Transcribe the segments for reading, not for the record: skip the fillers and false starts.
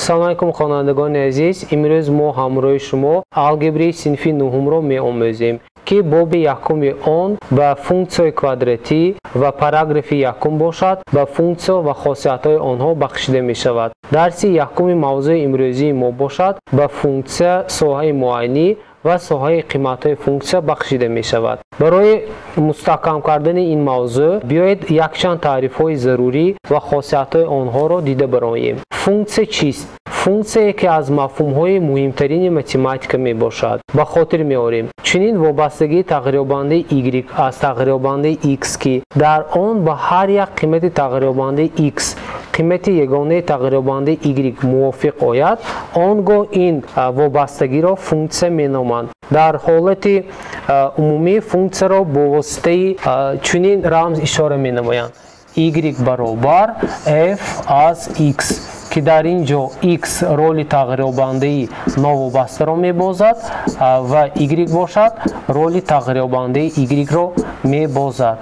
салом алейкум хонандагони азиз, имрӯз мо ҳамроҳи шумо алгебраи синфи нуҳумро меомӯзем ки боби якуми он ба функсияи квадратӣ ва параграфи якум бошад, ба функсия ва хосиятҳои онҳо бахшида мешавад. Дарси якуми мавзӯи имрӯзии мо бошад ба функсия, соҳаи муайянӣ ва соҳаи қиматҳои функсия бахшида мешавад. Барои мустаҳкам кардани ин мавзӯъ биёед якчанд таърифҳои зарурӣ ва хосиятҳои онҳоро дида бароем. Функсия чист? Функсия яке аз мафҳумҳои муҳимтарини математика мебошад. Ба хотир меорем, чунин вобастагии тағйирёбандаи y аз тағйирёбандаи x ки дар он ба ҳар як қимати тағйирёбандаи x қимати ягонаи тағйирёбандаи y мувофиқ ояд, он гоҳ ин вобастагиро функсия меноманд. Дар ҳолати умумӣ функсияро бо воситаи чунин рамз ишора менамоянд. Y баробар f аз x ки дар ин ҷо x роли тағйирёбандаи новобастаро мебозад ва y бошад роли тағйирёбандаи y-ро мебозад.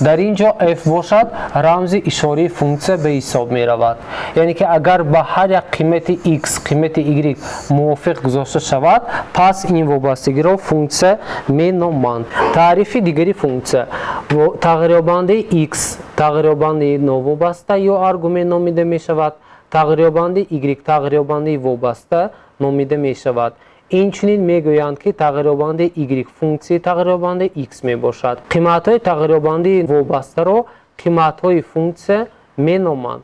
Дар ин ҷо f бошад рамзи ишории функсия ба ҳисоб меравад. Яъне ки агар ба ҳар як қимати x қимати y мувофиқ гузошта шавад, пас ин вобастагиро функсия меноманд. Таърифи дигари функсия: тағйирёбандаи x тағйирёбандаи новобаста ё аргумент номида мешавад, тағйирёбандаи y тағйирёбандаи вобаста номида мешавад. Инчунин мегӯянд ки тағйирёбандаи y функсияи тағйирёбандаи x мебошад. Қиматҳои тағйирёбандаи вобастаро қиматҳои функсия меноманд.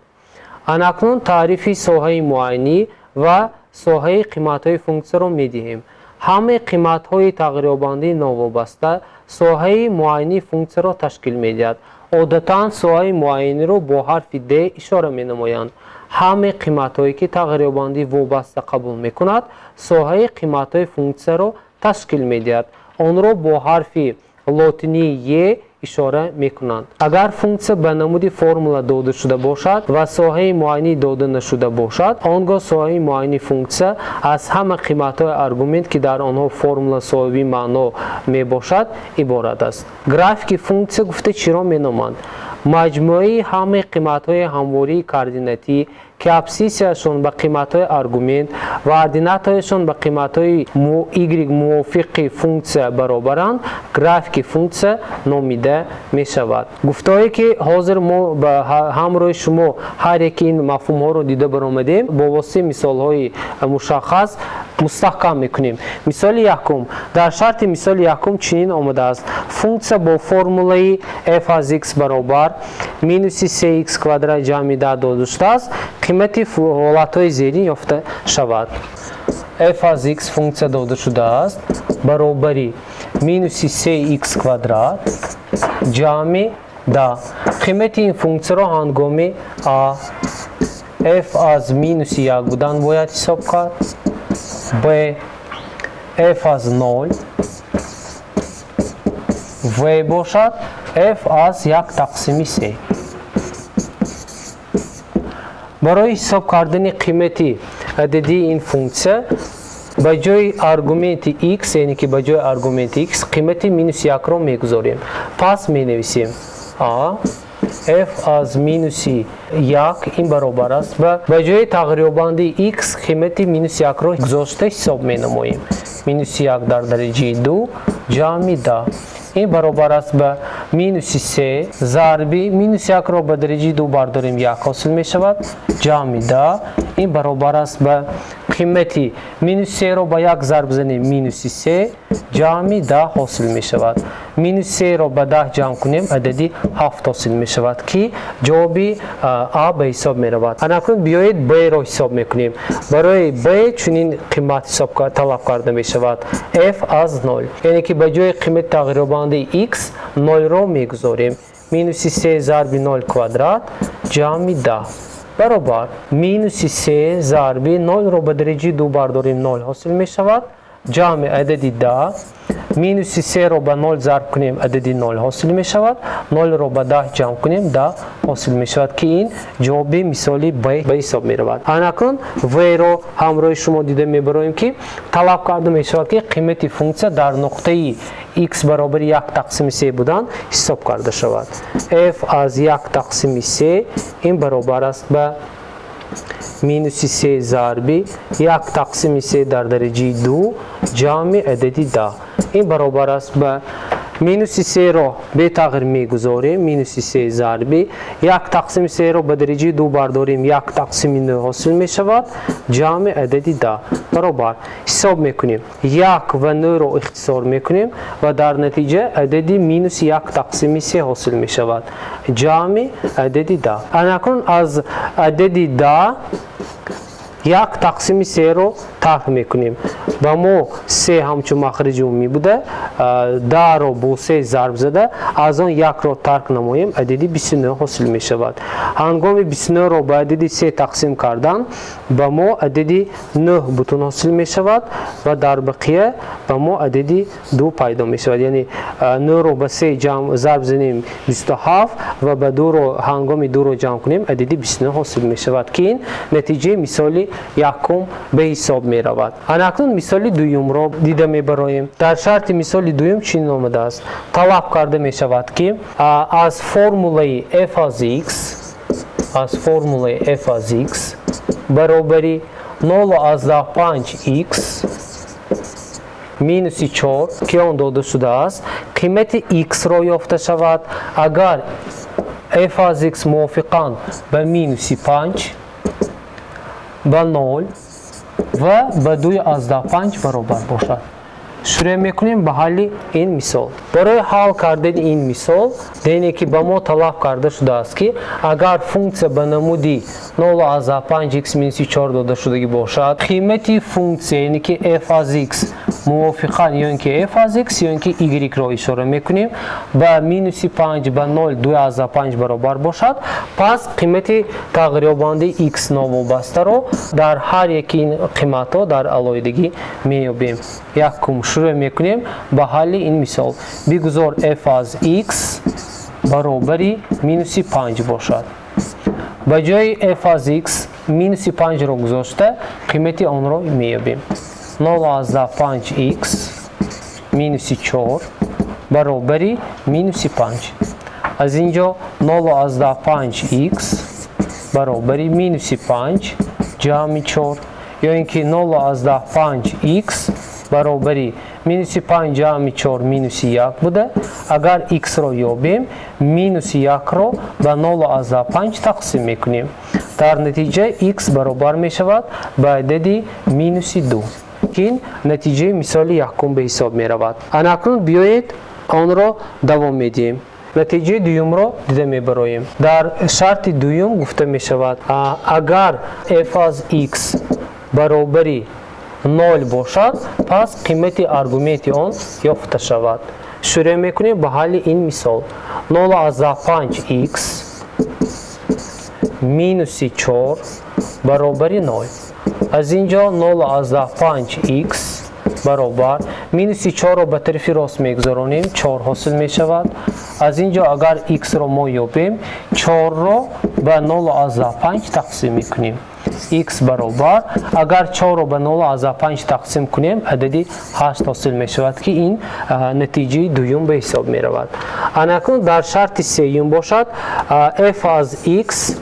Анакнун таърифи соҳаи муайянӣ ва соҳаи қиматҳои функсияро медиҳем. Ҳамаи қиматҳои тағйирёбандаи новобаста соҳаи муайянии функсияро ташкил медиҳад. Одатан соҳаи муайяниро бо ҳарфи d ишора менамоянд. ҳамаи қиматҳое ки тағйирёбандии вобаста қабул мекунад, соҳаи қиматҳои функсияро ташкил медиҳад. Онро бо ҳарфи лотинии е ишора мекунанд. Агар функсия ба намуди формула дода шуда бошад ва соҳаи муайянӣ дода нашуда бошад, он гоҳ соҳаи муайянии функсия аз ҳама қиматҳои аргумент ки дар онҳо формула соҳиби маъно мебошад иборат аст. Графики функсия гуфта чиро меноманд? Маҷмӯаи ҳамаи қиматҳои ҳамвории координатӣ ки абсиссияшон ба қиматҳои аргумент ва ординатҳояшон ба қиматҳои y мувофиқи функсия баробаранд, графики функсия номида мешавад. Гуфтое ки ҳозир мо ба ҳамроҳи шумо ҳар яки ин мафҳумҳоро дида баромадем, бо воситаи мисолҳои мушаххас мустаҳкам мекунем. Мисоли якум. Дар шарти мисоли якум чунин омадааст: функсия бо формулаи f аз x баробар минуси 3x квадрат ҷамъи 10 дода шудааст, қимати ҳолатҳои зерин ёфта шавад. f аз x функсия дода шудааст баробари минуси 3x квадрат ҷамъи 10. қимати ин функсияро ҳангоми a f аз минуси 1 будан бояд ҳисоб кард, b f аз 0 v бошад f аз 1 тақсими 3. барои ҳисоб кардани қимати ададии ин функсия ба ҷои аргументи x, яъне ки ба ҷои аргументи x қимати минуси 1-ро мегузорем. Пас менависем a f аз минуси 1 ин баробар аст ба ҷои тағйирёбандаи x қимати минуси 1-ро гузошта ҳисоб менамоем. минуси 1 дар дараҷаи 2 ҷамъи 10. ин баробар аст ба минуси 3 зарби минуси 1-ро ба дараҷаи 2 бардорем 1 ҳосил мешавад, ҷамъи 10. ин баробар аст ба қимати минуси 3-ро ба 1 зарб занем минуси 3 ҷамъи 10 ҳосил мешавад. минуси 3-ро ба 10 ҷамъ кунем адади 7 ҳосил мешавад ки ҷавоби а ба ҳисоб меравад. Анакун биёед b-ро ҳисоб мекунем. Барои b чунин қимат ҳисоб талаб карда мешавад: f аз 0, яъне ки ба ҷои қимати тағйирёбандаи x 0-ро мегузорем. минуси 3 зарби 0 квадрат ҷамъи 10 баробар минуси 3 зарби 0-ро ба дараҷаи 2 бардорем 0 ҳосил мешавад, ҷамъи адади 10. минуси 3-ро ба 0 зарб кунем адади 0 ҳосил мешавад, 0-ро ба 10 ҷамъ кунем 10 ҳосил мешавад ки ин ҷавоби мисоли b ба ҳисоб меравад. Анакун v-ро ҳамроҳи шумо дида мебароем ки талаб карда мешавад ки қимати функсия дар нуқтаи x баробари 1 тақсими 3 будан ҳисоб карда шавад. f аз 1 тақсими 3 ин баробар аст ба minus 3 ضربی 1 تقسیم 3 در درجه 2 جمع عددی ده. این برابر است به minus 3 رو به تغییر میگذاریم. minus 3 ضربی 1 تقسیم 3 رو به درجه 2 برداریم 1 تقسیم 9 حاصل می شود جمع عددی ده. برابر حساب میکنیم 1 و 9 رو اختصار میکنیم و در نتیجه عددی minus 1 تقسیم 3 حاصل می شود جمع عددی ده. اکنون از عددی ده 1 تقسیم 3 رو طرح میکنیم و ما 3 همچون مخرج عمومی بوده 10 رو با 3 ضرب زده از آن 1 رو ترک نماییم عددی 29 حاصل می شود. هنگام 29 رو به عددی 3 تقسیم کردن به ما عددی 9 بتون حاصل می شود و در بقیه به ما عددی 2 پیدا می شود. یعنی 9 رو به 3 ضرب زنیم 27 و به 2 رو هنگام 2 رو جمع کنیم عددی 29 حاصل می شود که این نتیجه مثالی یکم به حساب می رود. اکنون مثال دوم را دیده می برایم. در شرط مثال دوم چنین آمده است. طلب کرده می شود که از فرموله f از x برابری 0.5x minus 4 که آن داده شده است قیمت x را یافته شود اگر f از x موافقاً به minus 5 به 0 و به 2.5 برابر باشد. شروع میکنیم به حل این مثال. برای حل کردن این مثال دینه که به ما طلب کرده شده است که اگر فونکسیا به نمودی 0.5x minus 4 داده شده باشد قیمت فونکسیا یعنی که f از x موافقاً یا اینکه f از x یا اینکه y را اشاره میکنیم به minus 5 به 0 2.5 برابر باشد پس قیمت تغییرابنده x ناوابسته را در هر یکی این قیمت ها در علایدگی میابیم. یکم شروع میکنیم به حل این مثال. بگذار f از x برابری minus 5 باشد. به جای f از x minus 5 را گذاشته قیمت آن را میابیم. 0.5x minus 4 برابری minus 5. از اینجا 0.5x برابری minus 5 جمع 4 یا اینکه 0.5x برابری minus 5 جمع 4 minus 1 بوده. اگر x را یابیم minus 1 را به 0.5 تقسیم میکنیم در نتیجه x برابر می شود به عددی minus 2 که این نتیجه مثال یکم به حساب می رود. اکنون بیایید آن را دوام میدیم. نتیجه دوم را دیده می برایم. در شرط دوم گفته می شود اگر f از x برابری 0 باشد پس قیمت ارگومنت آن یافته شود. شروع میکنیم به حل این مثال. 0.5x minus 4 برابری 0. از اینجا 0.5x برابر minus 4 را به طرف راست میگذارانیم 4 حاصل می شود. از اینجا اگر x را ما یابیم 4 را به 0.5 تقسیم میکنیم x برابر اگر 4 را به 0.5 تقسیم کنیم عددی 8 حاصل می شود که این نتیجه دوم به حساب می رود. اکنون در شرط سوم باشد f از x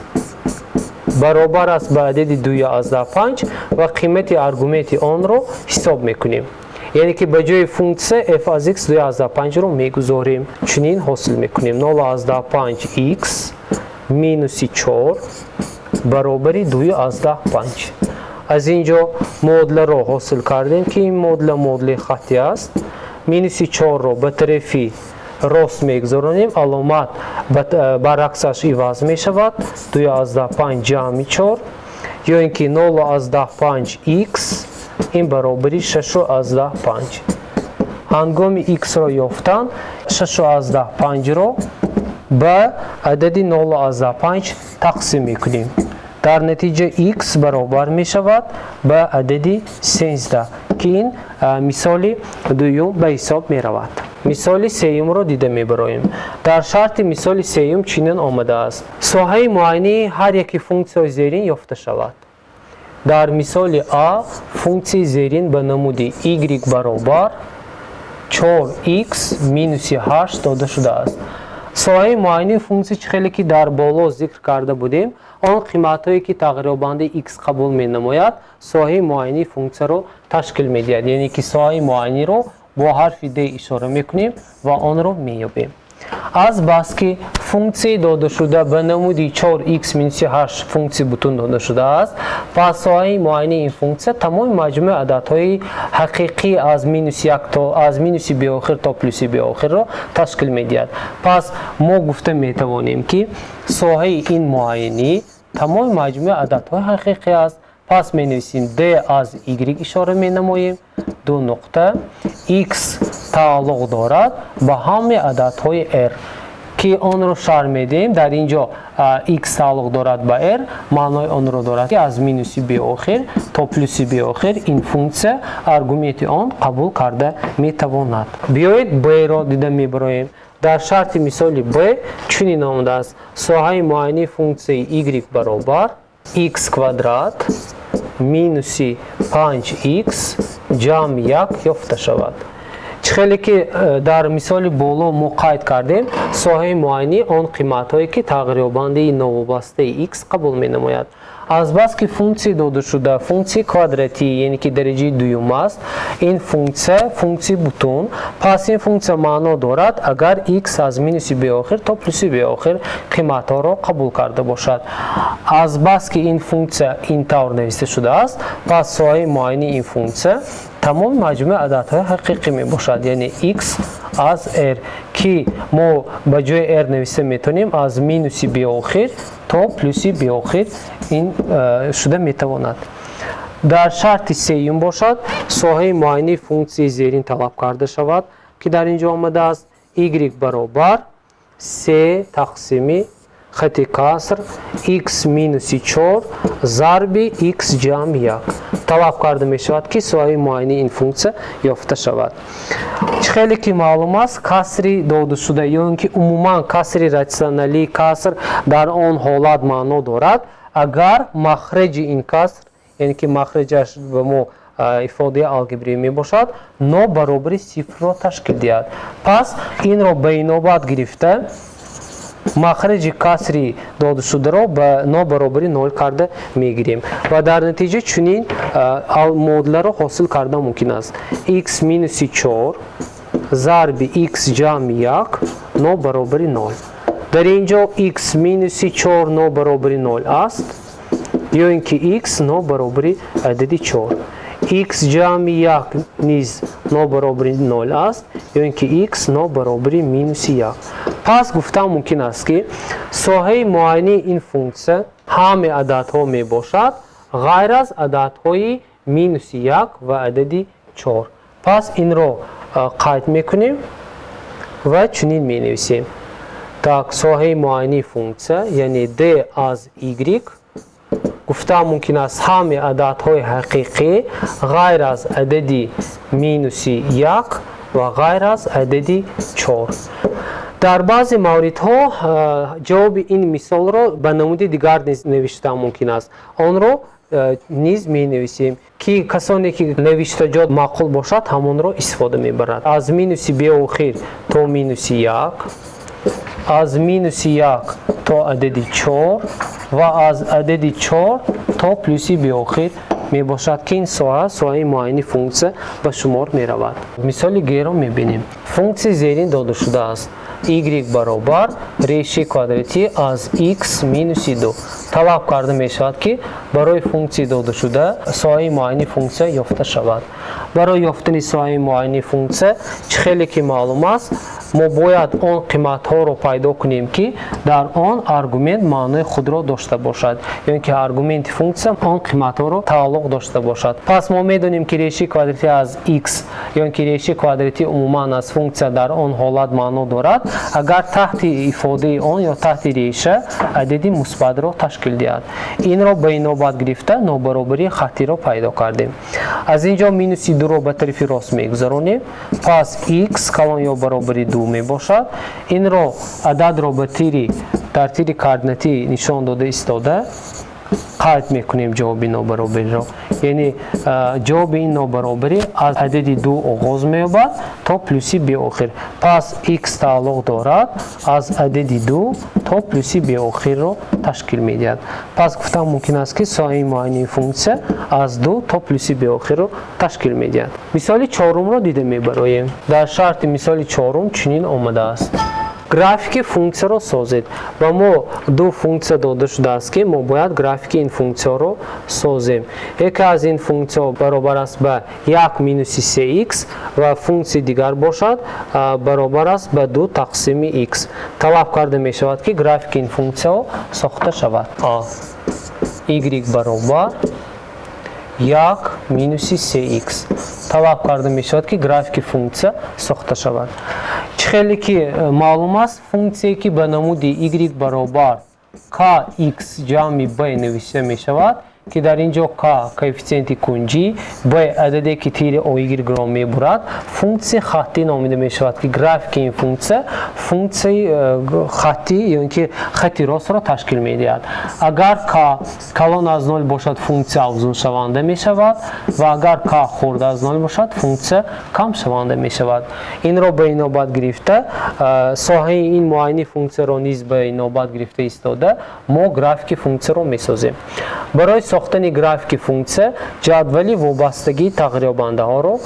برابر است به عدد 2.5 و قیمت ارگومنت آن را حساب میکنیم. یعنی که به جای فونکسیا f از x 2.5 رو میگذاریم چنین حاصل میکنیم 0.5x minus 4 برابری 2.5. از اینجا معادله را حاصل کردیم که این معادله خطی است. minus 4 رو به طرفی راست میگذاریم علامت برعکسش عوض می شود 2.5 جمع 4 یا اینکه 0.5x این برابری 6.5. هنگام x را یافتن 6.5 را به عدد 0.5 تقسیم میکنیم در نتیجه x برابر می شود به عدد 13 که این مثال دوم به حساب می رود. مثال سوم را دیده می برایم. در شرط مثال سوم چنین آمده است. ساحه معینه هر یک فونکسیای زیرین یافته شود. در مثال A فونکسی زیرین به نمودی y برابر 4x minus 8 داده شده است. ساحه معینه فونکسی خیلی که در بالا ذکر کرده بودیم آن قیمت‌هایی که تغییرابنده x قبول می‌نماید ساحه معاینی فونکسیون رو تشکیل می‌دهد. یعنی که ساحه معاینی رو با حرف d اشاره می‌کنیم و آن رو می‌یابیم. از بس که فونکسی داده شده به نمودی 4x - 8 فونکسی بوتون داده شده است، پس ساحه معاینی این فونکسی تمام مجموع عددهای حقیقی از -1 تا از -b آخر تا +b آخر را تشکیل می‌دهد. پس ما گفته می‌توانیم که ساحه این معاینی تمام مجموع عددهای حقیقی است. پس می‌نویسیم d از y اشاره می‌نماییم، دو نقطه x تعلق دارد به همه عددهای r که آن را شرح میدیم. در اینجا x تعلق دارد به r، معنای آن را دارد که از -b آخر تا +b آخر این فونکسیون آرگومنت آن قبول کرده میتواند. بیایید b را دیده میبریم. در شرط مثال b چنین آمده است: ساحه معاینی فونکسی y برابر x کвадрат минус 5x جمع 1 یافته شود. خیلی که در مثال بالا ما قید کردیم ساحه معاینی آن قیمت هایی که تغییرابنده نوابسته x قبول می نماید. از بس که فونکسی داده شده فونکسی کوادراتی یعنی که درجه دوم است، این فونکسی بوتون، پس این فونکسی معنا دارد اگر x از -b آخر تا +b آخر قیمت ها را قبول کرده باشد. از بس که این فونکسی این طور نوشته شده است، پس ساحه معاینی این فونکسی تمام مجموع عددهای حقیقی می باشد، یعنی x از r که ما به جای r نوشته میتونیم از -b آخر تا +b آخر این شده میتواند. در شرط سوم باشد ساحه معاینی فونکسی زیرین طلب کرده شود که در اینجا آمده است y برابر 3 تقسیم خط کسر x - 4 ضرب x جمع 1 طلب کرده می شود که ساحه معاینی این فونکسیون یافته شود. خیلی که معلوم است کسری داده شده یا اینکه عموما کسری راسیونالی کسر در آن حالت معنا دارد اگر مخرج این کسر یعنی که مخرجش به ما ifade algebri می باشد برابر 0 را تشکیل دهد. پس این را به نوبت گرفته مخرج کسری داده شده را به برابری 0 کرده میگیریم و در نتیجه چنین مدل را حاصل کرده ممکن است: x - 4 ضرب x جمع 1 برابری 0. در اینجا x - 4 برابری 0 است یا اینکه x برابری عدد 4. x جمع 1 نیز برابری 0 است یا اینکه x برابری -1. پس گفتم ممکن است که ساحه معاینی این فونکسیون همه عددها می باشد غیر از عددهای -1 و عدد 4. پس این را قید میکنیم و چنین می نویسیم: так ساحه معاینی فونکسیون یعنی d از y گفتم ممکن است همه عددهای حقیقی غیر از عدد -1 و غیر از عدد 4. در بعضی موردها جواب این مثال را به نمود دیگر نوشته ممکن است. آن را نیز می نویسیم که کسانی که نوشتجات معقول باشد همون را استفاده می برد. از -b آخر تا -1، از -1 تا عدد 4 و از عدد 4 تا +b آخر می باشد که این ساحه معاینی فونکسیون به شمار می رود. مثال دیگر را می بینیم. فونکسی زیرین داده شده است: y برابر ریشه کوادراتی از x - 2 طلب کرده می شود که برای فونکسی داده شده ساحه معاینی فونکسیون یافته شود. برای یافتن ساحه معاینی فونکسیون خیلی که معلوم است ما باید آن قیمت ها را پیدا کنیم که در آن آرگومنت معنای خود را داشته باشد یا اینکه آرگومنت فونکسیون آن قیمت ها را تعلق داشته باشد. پس ما میدونیم که ریشه کوادراتی از x یا اینکه ریشه کوادراتی عموما از فونکسیون در آن حالت معنا دارد اگر تحت ifade آن یا تحت ریشه عددی مثبت را تشکیل دهد. این را به نوبت گرفته نابرابری خطی را پیدا کردیم. از اینجا -2 را به طرف راست میگذرانیم. پس x کلان یا برابری 2 می باشد. این را عدد را به در تیر کوردیناتی نشان داده ایستاده قطع میکنیم جواب نابرابری رو. یعنی جواب این نابرابری از عدد 2 آغاز می‌یابد تا پلوس به آخر. پس x تعلق دارد از عدد 2 تا پلوس به آخر رو تشکیل می‌دهد. پس گفتم ممکن است که سایه معین فونکسیون از 2 تا پلوس به آخر رو تشکیل می‌دهد. مثال چهارم رو دیده می‌بریم. در شرط مثال چهارم چنین آمده است: گرافیک فونکسیون رو سازید. و ما دو فونکسیون داده شده است که ما باید گرافیک این فونکسیون رو سازیم. یکی از این فونکسیون برابر است به 1 مینوس 3x و فونکسی دیگر باشد برابر است به 2 تقسیم x. طلب کرده می شود که گرافیک این فونکسیون ساخته شود. y برابر 1 مینوس 3x. طلب کرده می شود که گرافیک فونکسیون ساخته شود. خیلی که معلوم است فونکسیونی که به نمود y برابر kx جمع b نوشته می شود که در اینجا k کوفیسیانت کنجی b عددی که تیر y گرام می برد فونکسی خطی نامیده می شود که گرافیک این فونکسی خطی یعنی که خطی راست را تشکیل می دهد. اگر k کلان از 0 باشد فونکسی افزون شونده می شود و اگر k خرد از 0 باشد فونکسی کم شونده می شود. این را به نوبت گرفته ساحه این معینی فونکسی را نیز به نوبت گرفته ایستاده ما گرافیک فونکسی را می سازیم. برای ساختن گرافیک فونکسیون جدولی وابستگی تغییرابنده ها رو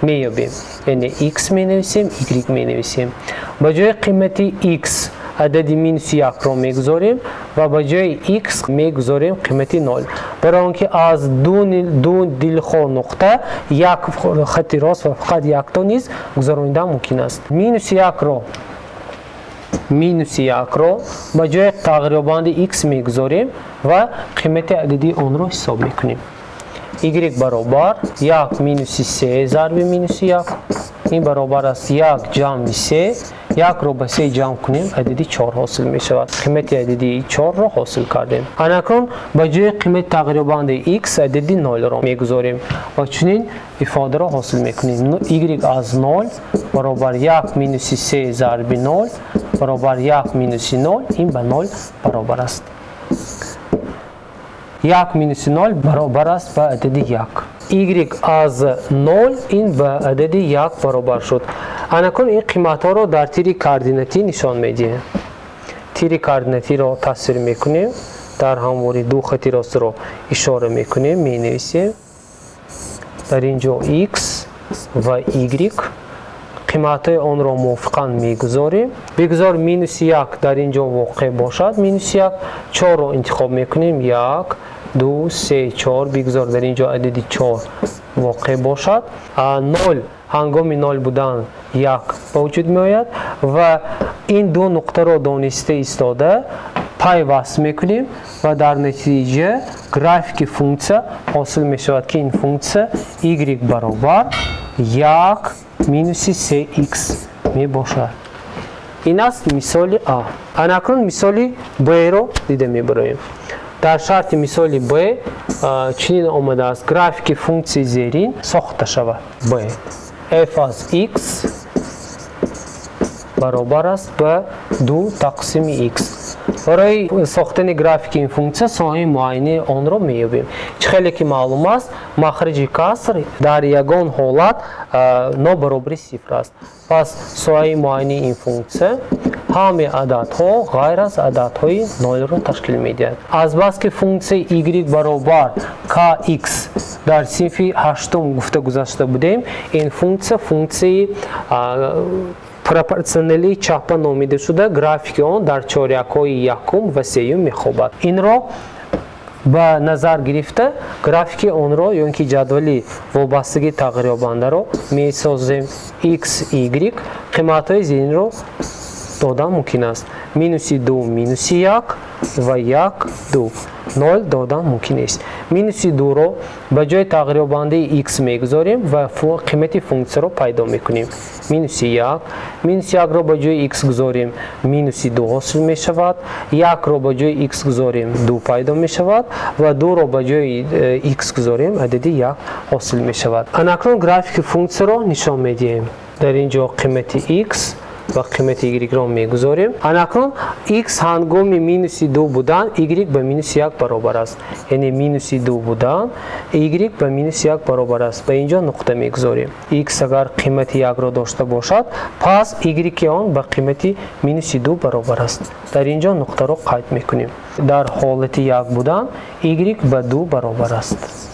می‌یابیم. یعنی x می‌نویسیم y می‌نویسیم. با جای قیمت x عدد مینوس 1 را می‌گذاریم و با جای x می‌گذاریم قیمت 0. برای آنکه از دو دلخواه نقطه یک خط راست و فقط یک تا نیز گذراندن ممکن است. مینوس 1 را با جای تغییرابند x میگذاریم و قیمت عددی آن را حساب میکنیم. y برابر 1 مینوس 3 ضرب مینوس 1 این برابر است 1 جمع 3 1 را به 3 جمع کنیم عددی 4 حاصل می شود. قیمت عددی 4 را حاصل کردیم. اکنون با جای قیمت تغییرابند x عددی 0 را میگذاریم و چنین ifade را حاصل میکنیم. y از 0 برابر 1 مینوس 3 ضرب 0 برابر 1 مینوس 0 این به 0 برابر است. 1 مینوس 0 برابر است به عدد 1. y از 0 این به عدد 1 برابر شد. اکنون این قیمت ها را در تیر کوردیناتی نشان میدهیم. تیر کوردیناتی را تصویر میکنیم. در همواره دو خط راست را اشاره میکنیم می نویسیم. در اینجا x و y قیمت آن را موافقاً میگذاریم. بگذار مینوس 1 در اینجا واقع باشد. مینوس 1 4 را انتخاب میکنیم. 1 2 3 4 بگذار در اینجا عدد 4 واقع باشد. 0 هنگام 0 بودن 1 به وجود می آید و این دو نقطه را دانسته ایستاده پیوست میکنیم و در نتیجه گرافیک فونکسیون حاصل می شود که این فونکسیون y برابر 1 مینوس 3x می باشد. این است مثال A. اکنون مثال B رو دیده می بریم. در شرط مثال B چنین آمده است گرافیک فونکسی زیرین ساخته شود. B f از x برابر است به 2 تقسیم x. برای ساختن گرافیک این فونکسیون ساحه معینه آن را می‌یابیم. خیلی که معلوم است مخرج کسر در یگان حالت نابرابری صفر است. پس ساحه معینه این فونکسیون همه عددها غیر از عددهای 0 را تشکیل می‌دهد. از بس که فونکسیون y برابر kx در صنف هشتم گفته گذاشته بودیم این فونکسیون پروپورشنالی چپا نامیده شده گرافیک آن در چهارک‌های یکم و سوم می‌خوابد. این را به نظر گرفته گرافیک آن را یا اینکه جدولی وابستگی تغییرابنده را می‌سازیم. x y قیمت‌های زیرین را دادن ممکن است. مینوس 2 مینوس 1 و 1 2 0 دادن ممکن است. مینوس 2 را به جای تغییرابنده x میگذاریم و قیمت فونکسیون را پیدا میکنیم. مینوس 1 را به جای x گذاریم مینوس 2 حاصل می شود. 1 را به جای x گذاریم 2 پیدا می شود و 2 را به جای x گذاریم عدد 1 حاصل می شود. اکنون گرافیک فونکسیون را نشان میدیم. در اینجا قیمت x و قیمت y را میگذاریم. اناکنون x هنگام مینوس 2 بودن y به مینوس 1 برابر است. یعنی مینوس 2 بودن y به مینوس 1 برابر است. به اینجا نقطه میگذاریم. x اگر قیمت 1 را داشته باشد پس y آن به قیمت مینوس 2 برابر است. در اینجا نقطه را قید میکنیم. در حالت 1 بودن y به 2 برابر است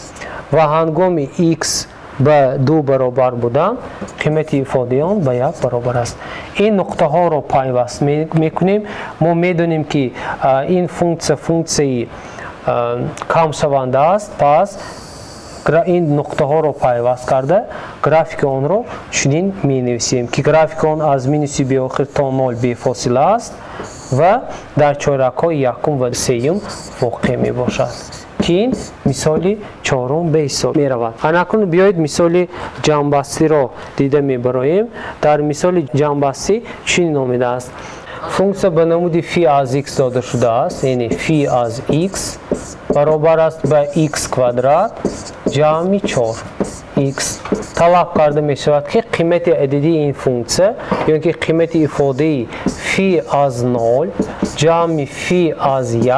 و هنگام x به 2 برابر بودن قیمت ifade آن به 1 برابر است. این نقطه ها را پیوست میکنیم. ما میدونیم که این فونکسی کم شونده است. پس این نقطه ها را پیوست کرده گرافیک آن را چنین می نویسیم که گرافیک آن از مینوس به آخر تا 0 بی فاصله است و در چهارک های یکم و سوم واقع می باشد که این مثال چهارم به حساب می رود. اکنون بیایید مثال جمع‌بستی را دیده می براییم. در مثال جمع‌بستی چنین آمده است: فونکسیا به نمود فی از x داده شده است. یعنی فی از x برابر است به x کوادرات جمع 4 x. طلب کرده می شود که قیمت عددی این فونکسیا یعنی که قیمت ifade فی از 0 جمع فی از 1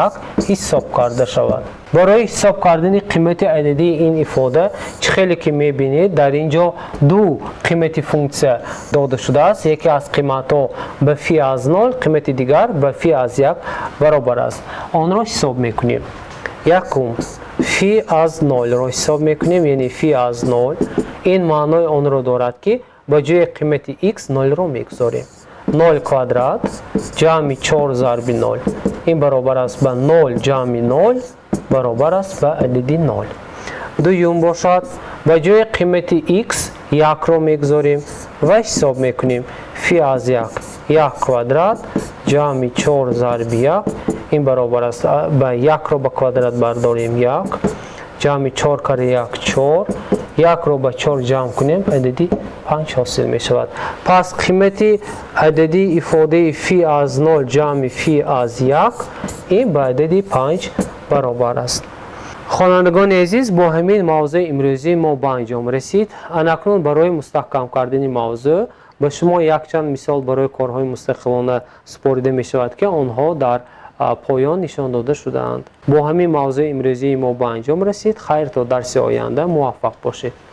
حساب کرده شود. برای حساب کردن قیمت عددی این ifade خیلی که می بینید در اینجا دو قیمت فونکسیا داده شده است. یکی از قیمت ها به فی از 0 قیمت دیگر به فی از 1 برابر است. آن را حساب میکنیم. یکم فی از 0 را حساب میکنیم. یعنی فی از 0 این معنای آن را دارد که به جای قیمت x 0 را میگذاریم. 0 کوادرات جمع 4 ضرب 0 این برابر است به 0 جمع 0 برابر است به عددی 0. دوم باشد به جای قیمت x 1 را میگذاریم و حساب میکنیم. فی از 1 کوادرات جمع 4 ضرب 1 این برابر است به 1 را به کوادرات برداریم 1 جمع 4 کره 1 4 1 را به 4 جمع کنیم عددی 5 حاصل می شود. پس قیمت عددی ifade فی از 0 جمع فی از 1 این به عددی 5 برابر است. خوانندگان عزیز با همین موضوع امروزی ما به انجام رسید. اکنون برای مستحکم کردن موضوع به شما یک چند مثال برای کارهای مستقلانه سپرده می شود که آنها در پایان نشان داده شدند. با همین موضوع امروزی ما به انجام رسید. خیر تا درس آینده موفق باشید.